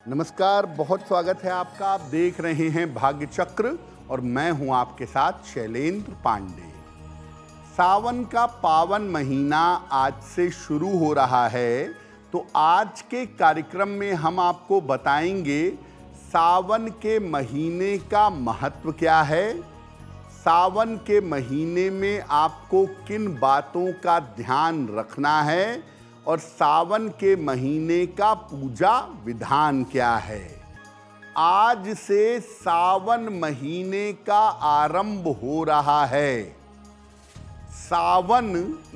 नमस्कार, बहुत स्वागत है आपका। आप देख रहे हैं भाग्य चक्र और मैं हूं आपके साथ शैलेंद्र पांडे। सावन का पावन महीना आज से शुरू हो रहा है, तो आज के कार्यक्रम में हम आपको बताएंगे सावन के महीने का महत्व क्या है, सावन के महीने में आपको किन बातों का ध्यान रखना है और सावन के महीने का पूजा विधान क्या है। आज से सावन महीने का आरंभ हो रहा है। सावन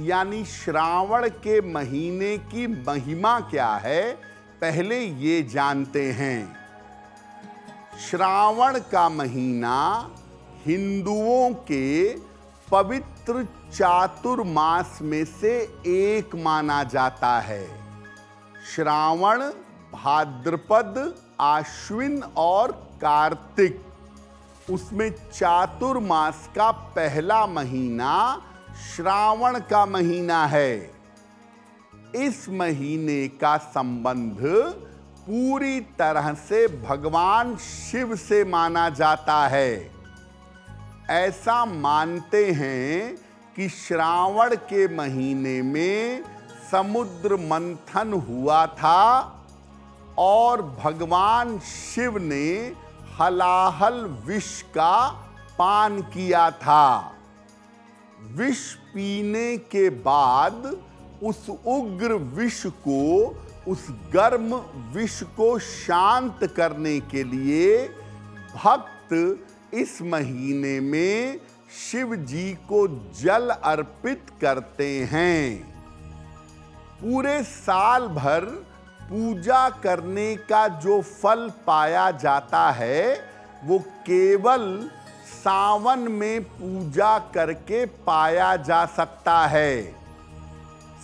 यानी श्रावण के महीने की महिमा क्या है, पहले ये जानते हैं। श्रावण का महीना हिंदुओं के पवित्र चातुर्मास में से एक माना जाता है। श्रावण, भाद्रपद, आश्विन और कार्तिक, उसमें चातुर्मास का पहला महीना श्रावण का महीना है। इस महीने का संबंध पूरी तरह से भगवान शिव से माना जाता है। ऐसा मानते हैं कि श्रावण के महीने में समुद्र मंथन हुआ था और भगवान शिव ने हलाहल विष का पान किया था। विष पीने के बाद उस उग्र विष को, उस गर्म विष को शांत करने के लिए भक्त इस महीने में शिव जी को जल अर्पित करते हैं। पूरे साल भर पूजा करने का जो फल पाया जाता है वो केवल सावन में पूजा करके पाया जा सकता है।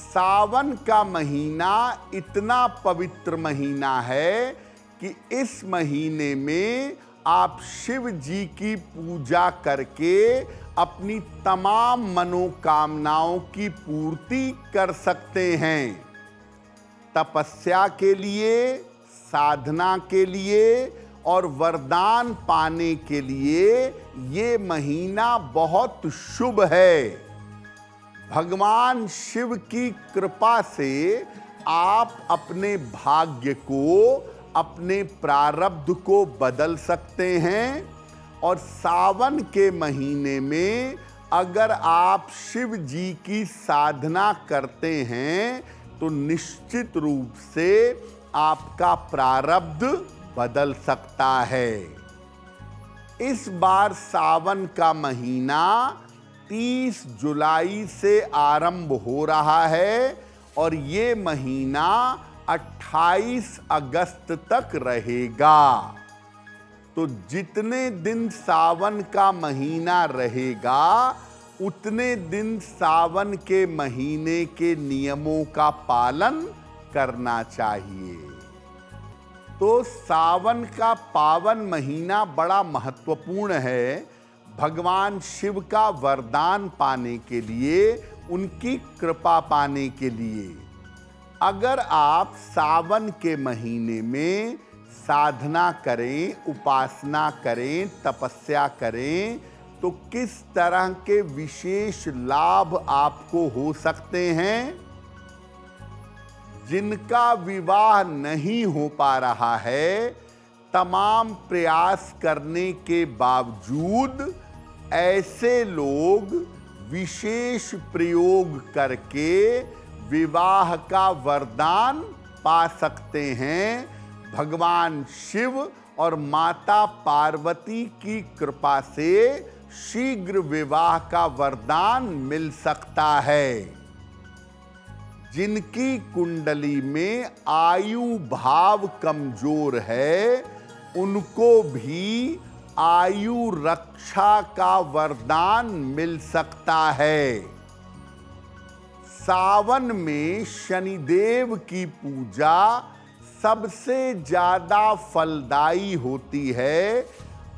सावन का महीना इतना पवित्र महीना है कि इस महीने में आप शिव जी की पूजा करके अपनी तमाम मनोकामनाओं की पूर्ति कर सकते हैं। तपस्या के लिए, साधना के लिए और वरदान पाने के लिए ये महीना बहुत शुभ है। भगवान शिव की कृपा से आप अपने भाग्य को, अपने प्रारब्ध को बदल सकते हैं और सावन के महीने में अगर आप शिव जी की साधना करते हैं तो निश्चित रूप से आपका प्रारब्ध बदल सकता है। इस बार सावन का महीना 30 जुलाई से आरंभ हो रहा है और ये महीना 28 अगस्त तक रहेगा। तो जितने दिन सावन का महीना रहेगा उतने दिन सावन के महीने के नियमों का पालन करना चाहिए। तो सावन का पावन महीना बड़ा महत्वपूर्ण है भगवान शिव का वरदान पाने के लिए, उनकी कृपा पाने के लिए। अगर आप सावन के महीने में साधना करें, उपासना करें, तपस्या करें तो किस तरह के विशेष लाभ आपको हो सकते हैं। जिनका विवाह नहीं हो पा रहा है, तमाम प्रयास करने के बावजूद ऐसे लोग विशेष प्रयोग करके विवाह का वरदान पा सकते हैं। भगवान शिव और माता पार्वती की कृपा से शीघ्र विवाह का वरदान मिल सकता है। जिनकी कुंडली में आयु भाव कमजोर है, उनको भी आयु रक्षा का वरदान मिल सकता है। सावन में शनिदेव की पूजा सबसे ज्यादा फलदायी होती है।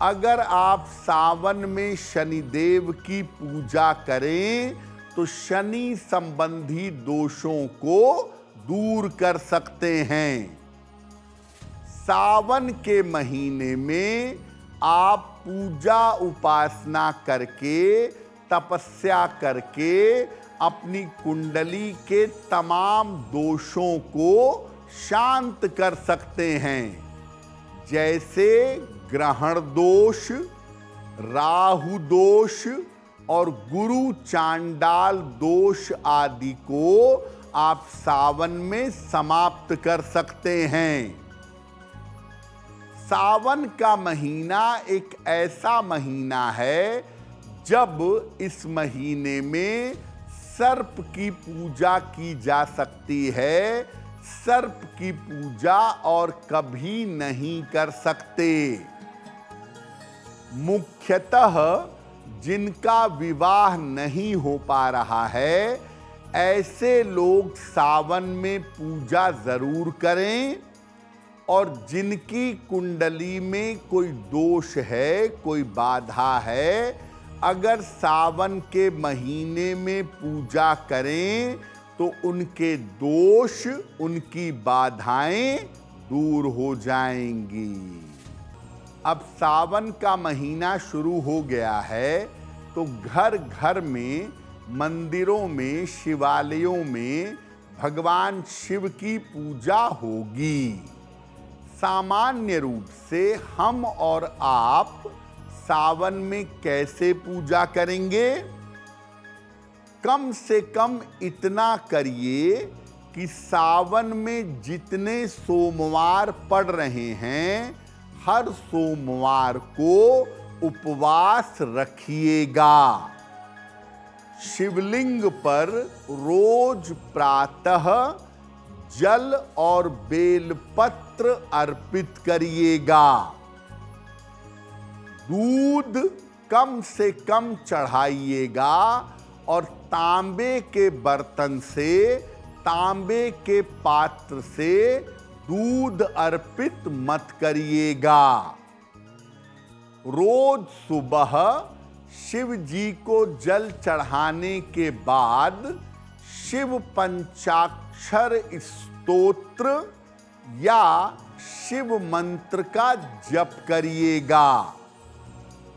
अगर आप सावन में शनिदेव की पूजा करें तो शनि संबंधी दोषों को दूर कर सकते हैं। सावन के महीने में आप पूजा उपासना करके, तपस्या करके अपनी कुंडली के तमाम दोषों को शांत कर सकते हैं। जैसे ग्रहण दोष, राहु दोष और गुरु चांडाल दोष आदि को आप सावन में समाप्त कर सकते हैं। सावन का महीना एक ऐसा महीना है जब इस महीने में सर्प की पूजा की जा सकती है। सर्प की पूजा और कभी नहीं कर सकते। मुख्यतः जिनका विवाह नहीं हो पा रहा है, ऐसे लोग सावन में पूजा जरूर करें। और जिनकी कुंडली में कोई दोष है, कोई बाधा है, अगर सावन के महीने में पूजा करें तो उनके दोष, उनकी बाधाएं दूर हो जाएंगी। अब सावन का महीना शुरू हो गया है तो घर घर में, मंदिरों में, शिवालयों में भगवान शिव की पूजा होगी। सामान्य रूप से हम और आप सावन में कैसे पूजा करेंगे? कम से कम इतना करिए कि सावन में जितने सोमवार पड़ रहे हैं, हर सोमवार को उपवास रखिएगा। शिवलिंग पर रोज प्रातः जल और बेलपत्र अर्पित करिएगा। दूध कम से कम चढ़ाइएगा और तांबे के बर्तन से, तांबे के पात्र से दूध अर्पित मत करिएगा। रोज सुबह शिव जी को जल चढ़ाने के बाद शिव पंचाक्षर स्तोत्र या शिव मंत्र का जप करिएगा।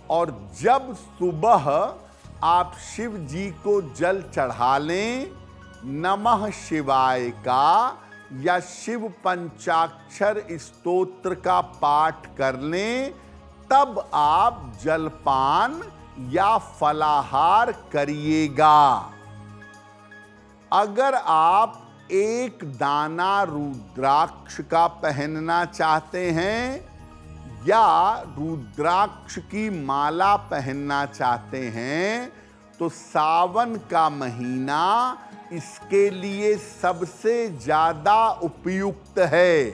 और जब सुबह आप शिव जी को जल चढ़ा लें, नमः शिवाय का या शिव पंचाक्षर स्तोत्र का पाठ कर लें, तब आप जलपान या फलाहार करिएगा। अगर आप एक दाना रुद्राक्ष का पहनना चाहते हैं या रुद्राक्ष की माला पहनना चाहते हैं तो सावन का महीना इसके लिए सबसे ज्यादा उपयुक्त है।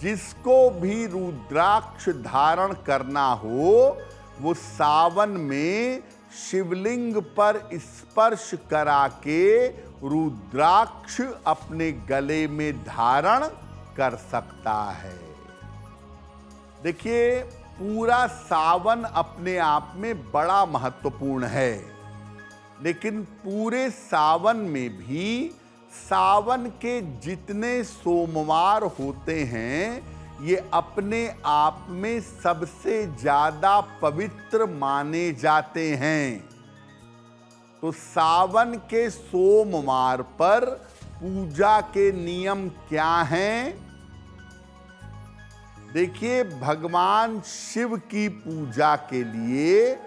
जिसको भी रुद्राक्ष धारण करना हो वो सावन में शिवलिंग पर स्पर्श करा के रुद्राक्ष अपने गले में धारण कर सकता है। देखिए, पूरा सावन अपने आप में बड़ा महत्वपूर्ण है, लेकिन पूरे सावन में भी सावन के जितने सोमवार होते हैं ये अपने आप में सबसे ज्यादा पवित्र माने जाते हैं। तो सावन के सोमवार पर पूजा के नियम क्या हैं? देखिए, भगवान शिव की पूजा के लिए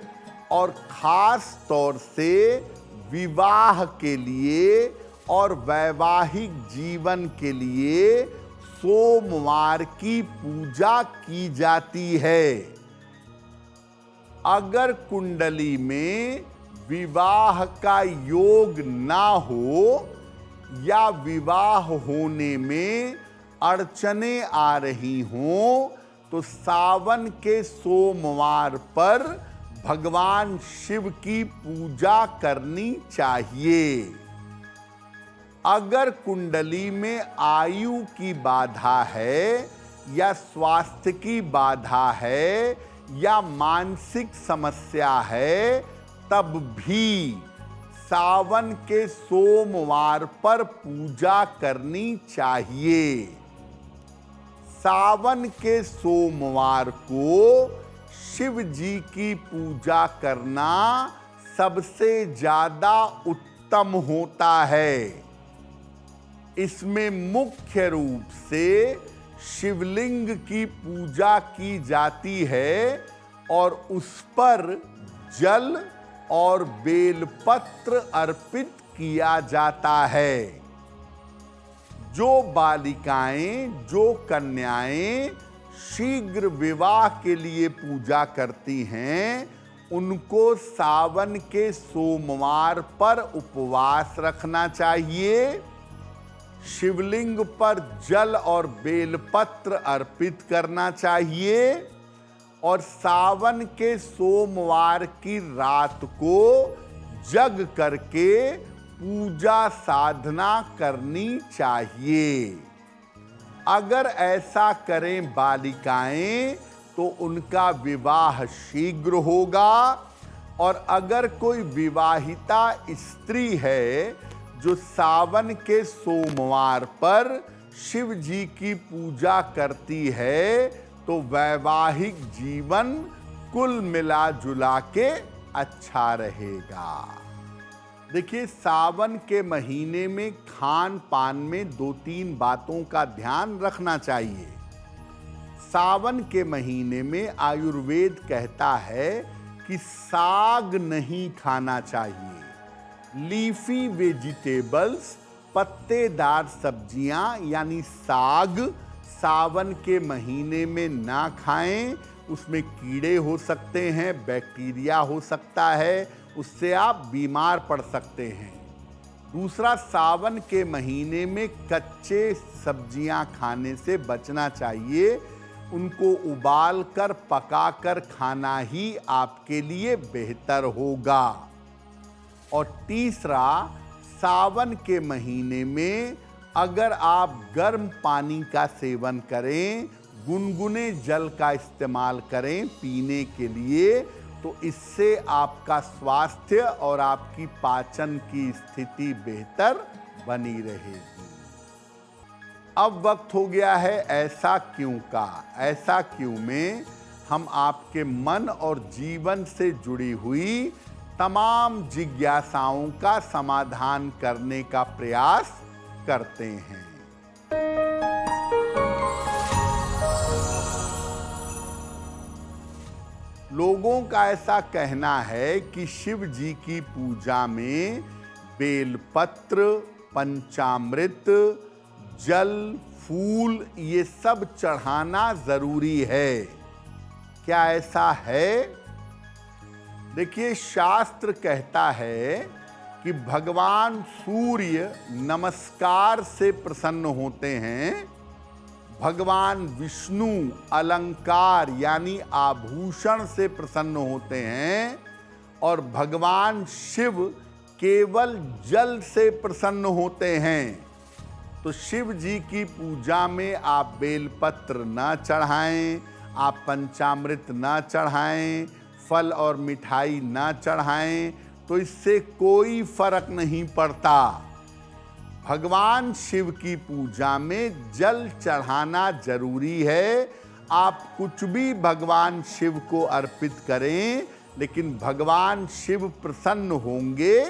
और खास तौर से विवाह के लिए और वैवाहिक जीवन के लिए सोमवार की पूजा की जाती है। अगर कुंडली में विवाह का योग ना हो या विवाह होने में अड़चने आ रही हों तो सावन के सोमवार पर भगवान शिव की पूजा करनी चाहिए। अगर कुंडली में आयु की बाधा है या स्वास्थ्य की बाधा है या मानसिक समस्या है, तब भी सावन के सोमवार पर पूजा करनी चाहिए। सावन के सोमवार को शिव जी की पूजा करना सबसे ज्यादा उत्तम होता है। इसमें मुख्य रूप से शिवलिंग की पूजा की जाती है और उस पर जल और बेलपत्र अर्पित किया जाता है। जो बालिकाएं, जो कन्याएं शीघ्र विवाह के लिए पूजा करती हैं, उनको सावन के सोमवार पर उपवास रखना चाहिए, शिवलिंग पर जल और बेलपत्र अर्पित करना चाहिए और सावन के सोमवार की रात को जग करके पूजा साधना करनी चाहिए। अगर ऐसा करें बालिकाएं तो उनका विवाह शीघ्र होगा, और अगर कोई विवाहिता स्त्री है जो सावन के सोमवार पर शिव जी की पूजा करती है तो वैवाहिक जीवन कुल मिला जुला के अच्छा रहेगा। देखिए, सावन के महीने में खान पान में 2-3 बातों का ध्यान रखना चाहिए। सावन के महीने में आयुर्वेद कहता है कि साग नहीं खाना चाहिए। लीफी वेजिटेबल्स, पत्तेदार सब्जियां यानी साग सावन के महीने में ना खाएं। उसमें कीड़े हो सकते हैं, बैक्टीरिया हो सकता है, उससे आप बीमार पड़ सकते हैं। दूसरा, सावन के महीने में कच्चे सब्जियां खाने से बचना चाहिए। उनको उबाल कर पका कर खाना ही आपके लिए बेहतर होगा। और तीसरा, सावन के महीने में अगर आप गर्म पानी का सेवन करें, गुनगुने जल का इस्तेमाल करें पीने के लिए, तो इससे आपका स्वास्थ्य और आपकी पाचन की स्थिति बेहतर बनी रहेगी। अब वक्त हो गया है ऐसा क्यों का। ऐसा क्यों में हम आपके मन और जीवन से जुड़ी हुई तमाम जिज्ञासाओं का समाधान करने का प्रयास करते हैं। लोगों का ऐसा कहना है कि शिव जी की पूजा में बेलपत्र, पंचामृत, जल, फूल ये सब चढ़ाना जरूरी है। क्या ऐसा है? देखिए, शास्त्र कहता है कि भगवान सूर्य नमस्कार से प्रसन्न होते हैं, भगवान विष्णु अलंकार यानी आभूषण से प्रसन्न होते हैं, और भगवान शिव केवल जल से प्रसन्न होते हैं। तो शिव जी की पूजा में आप बेलपत्र न चढ़ाएं, आप पंचामृत न चढ़ाएं, फल और मिठाई न चढ़ाएं, तो इससे कोई फर्क नहीं पड़ता। भगवान शिव की पूजा में जल चढ़ाना जरूरी है। आप कुछ भी भगवान शिव को अर्पित करें, लेकिन भगवान शिव प्रसन्न होंगे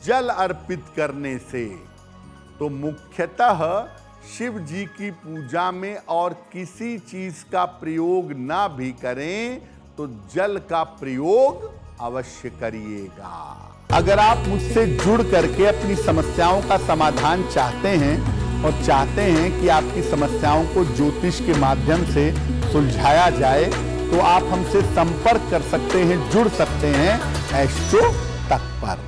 जल अर्पित करने से। तो मुख्यतः शिव जी की पूजा में और किसी चीज का प्रयोग ना भी करें तो जल का प्रयोग अवश्य करिएगा। अगर आप मुझसे जुड़ करके अपनी समस्याओं का समाधान चाहते हैं और चाहते हैं कि आपकी समस्याओं को ज्योतिष के माध्यम से सुलझाया जाए, तो आप हमसे संपर्क कर सकते हैं, जुड़ सकते हैं एस्ट्रो तक पर।